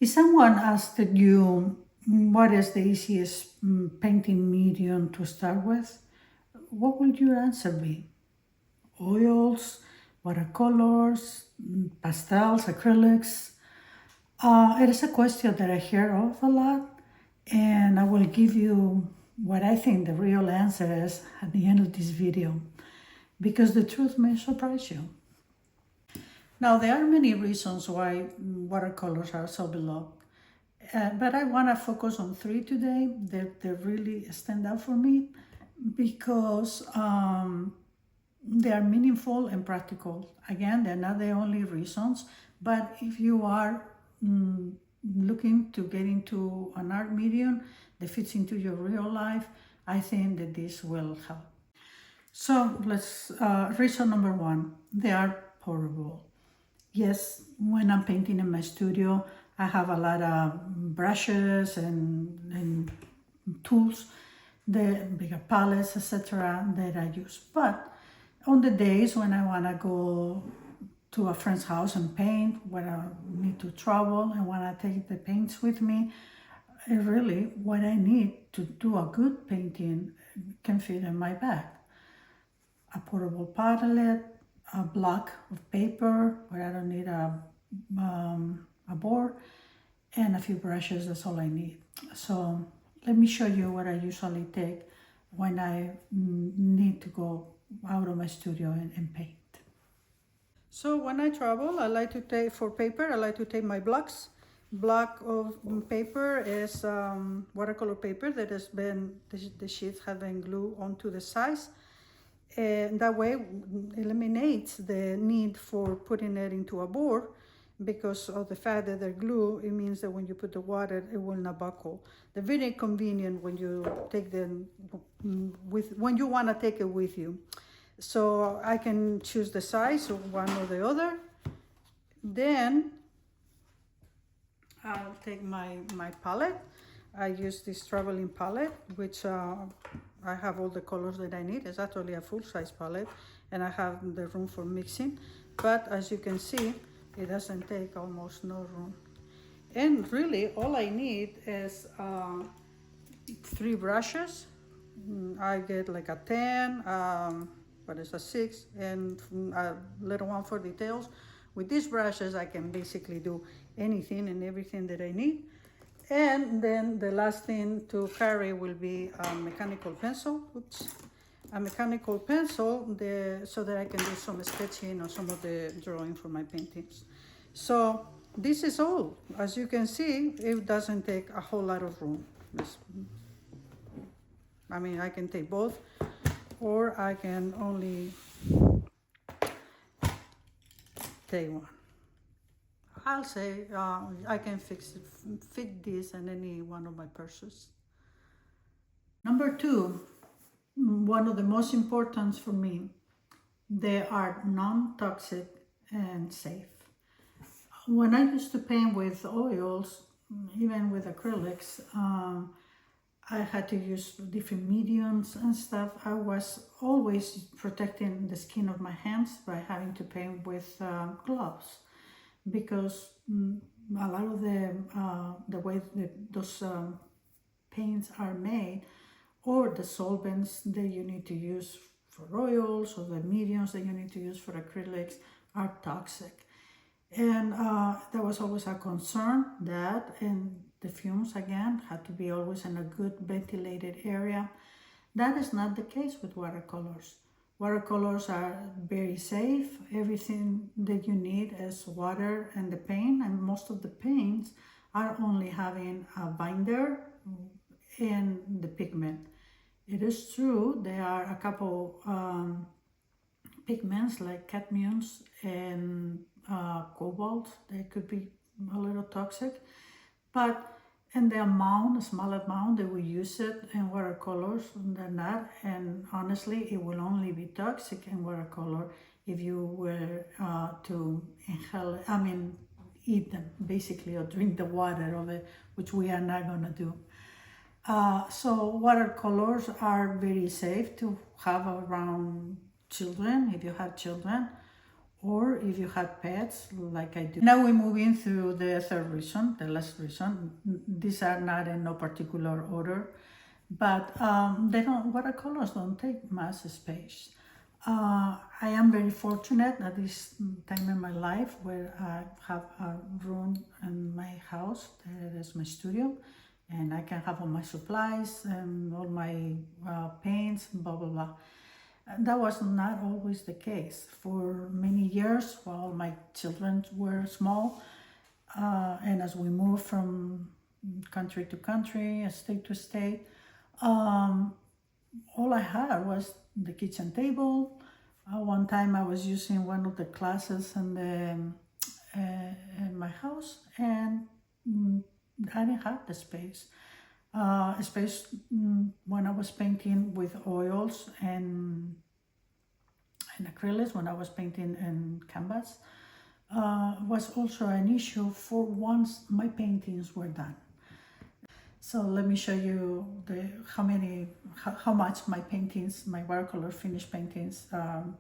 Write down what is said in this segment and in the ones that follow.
If someone asked you what is the easiest painting medium to start with, what would your answer be? Oils, watercolors, pastels, acrylics? It is a question that I hear of a lot, and I will give you what I think the real answer is at the end of this video, because the truth may surprise you. Now, there are many reasons why watercolors are so beloved, but I want to focus on three today that really stand out for me because they are meaningful and practical. Again, they're not the only reasons, but if you are looking to get into an art medium that fits into your real life, I think that this will help. So let's, reason number one, they are portable. Yes, when I'm painting in my studio, I have a lot of brushes and tools, the bigger palettes, etc. that I use. But on the days when I want to go to a friend's house and paint, when I need to travel and want to take the paints with me, really what I need to do a good painting can fit in my bag. A portable palette, a block of paper where I don't need a board, and a few brushes. That's all I need. So let me show you what I usually take when I need to go out of my studio and paint. So when I travel, I like to take, for paper, I like to take my blocks. Block of paper is watercolor paper that has been, the sheets have been glued onto the sides. And that way eliminates the need for putting it into a board, because of the fact that they're glue. It means that when you put the water, it will not buckle. They're very convenient when you take them when you want to take it with you. So I can choose the size of one or the other. Then I'll take my palette. I use this traveling palette, which I have all the colors that I need. It's actually a full-size palette, and I have the room for mixing. But as you can see, it doesn't take almost no room. And really, all I need is 3 brushes. I get like a 10, but it's a 6, and a little one for details. With these brushes, I can basically do anything and everything that I need. And then the last thing to carry will be a mechanical pencil. Oops. A mechanical pencil so that I can do some sketching or some of the drawing for my paintings. So this is all. As you can see, it doesn't take a whole lot of room. I mean, I can take both, or I can only take one. I'll say I can fit this in any one of my purses. Number 2, one of the most important for me, they are non-toxic and safe. When I used to paint with oils, even with acrylics, I had to use different mediums and stuff. I was always protecting the skin of my hands by having to paint with gloves, because a lot of the way that those paints are made, or the solvents that you need to use for oils, or the mediums that you need to use for acrylics, are toxic. And there was always a concern that, and the fumes again had to be always in a good ventilated area. That is not the case with watercolors. Watercolors are very safe. Everything that you need is water and the paint, and most of the paints are only having a binder and the pigment. It is true there are a couple pigments like cadmiums and cobalt that could be a little toxic, but in the amount, a small amount that we use it in watercolors, they're not. And honestly, it will only be toxic in watercolor if you were to inhale, eat them basically, or drink the water of it, which we are not going to do. So watercolors are very safe to have around children, if you have children, or if you have pets like I do. Now we move into the third reason, the last reason. These are not in no particular order, but watercolors don't take much space. I am very fortunate at this time in my life where I have a room in my house that is my studio, and I can have all my supplies and all my paints, blah blah blah. That was not always the case. For many years, while my children were small, and as we moved from country to country, state to state, all I had was the kitchen table. One time I was using one of the classes in my house, and I didn't have the space. When I was painting with oils and acrylics, when I was painting in canvas, was also an issue for once my paintings were done. So let me show you how much my paintings, my watercolor finished paintings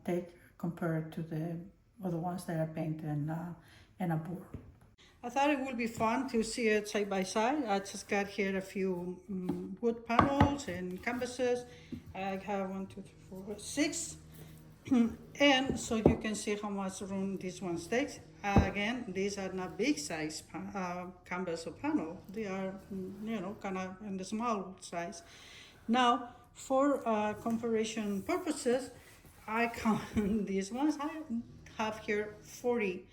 take compared to the other ones that I paint in a board. I thought it would be fun to see it side by side. I just got here a few wood panels and canvases. I have 1, 2, 3, 4, 6. And so you can see how much room this one takes. Again, these are not big size canvas or panel. They are, kind of in the small size. Now, for comparison purposes, I count these ones. I have here 40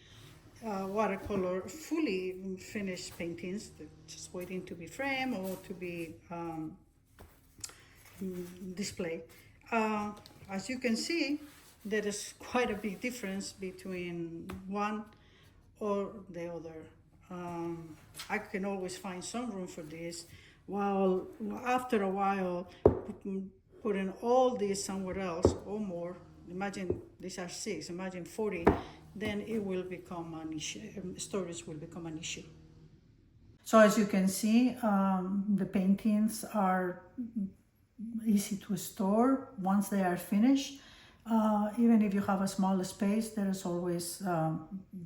watercolor fully finished paintings, just waiting to be framed or to be displayed. As you can see, there is quite a big difference between one or the other. I can always find some room for this, while after a while putting all this somewhere else or more, imagine these are 6, imagine 40, then it will become an issue. Storage will become an issue. So as you can see, the paintings are easy to store once they are finished. Even if you have a small space, there is always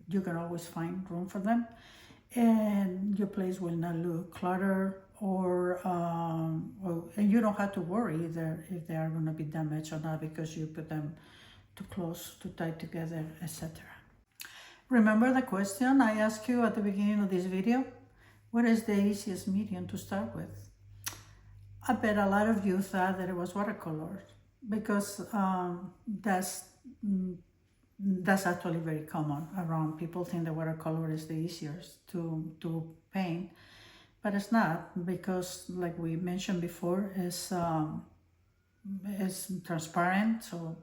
you can always find room for them, and your place will not look cluttered, and you don't have to worry either if they are going to be damaged or not, because you put them too close, too tight together, etc. Remember the question I asked you at the beginning of this video? What is the easiest medium to start with? I bet a lot of you thought that it was watercolor, because that's actually very common around. People think that watercolor is the easiest to paint, but it's not, because like we mentioned before, it's transparent, so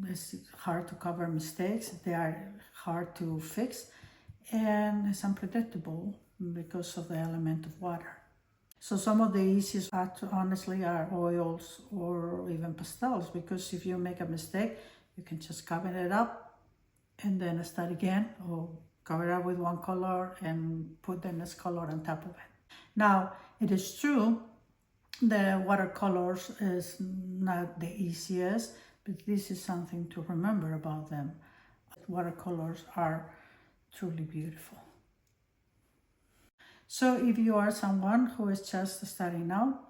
it's hard to cover mistakes, they are hard to fix, and it's unpredictable because of the element of water. So some of the easiest honestly are oils or even pastels, because if you make a mistake, you can just cover it up and then start again, or cover it up with one color and put the next color on top of it. Now, it is true that watercolors is not the easiest, but this is something to remember about them. Watercolors are truly beautiful. So if you are someone who is just starting out,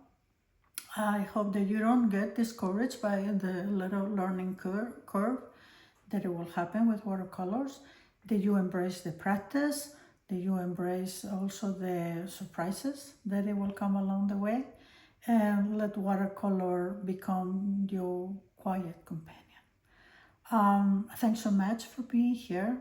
I hope that you don't get discouraged by the little learning curve that it will happen with watercolors, that you embrace the practice, that you embrace also the surprises that it will come along the way, and let watercolor become your quiet companion. Thanks so much for being here.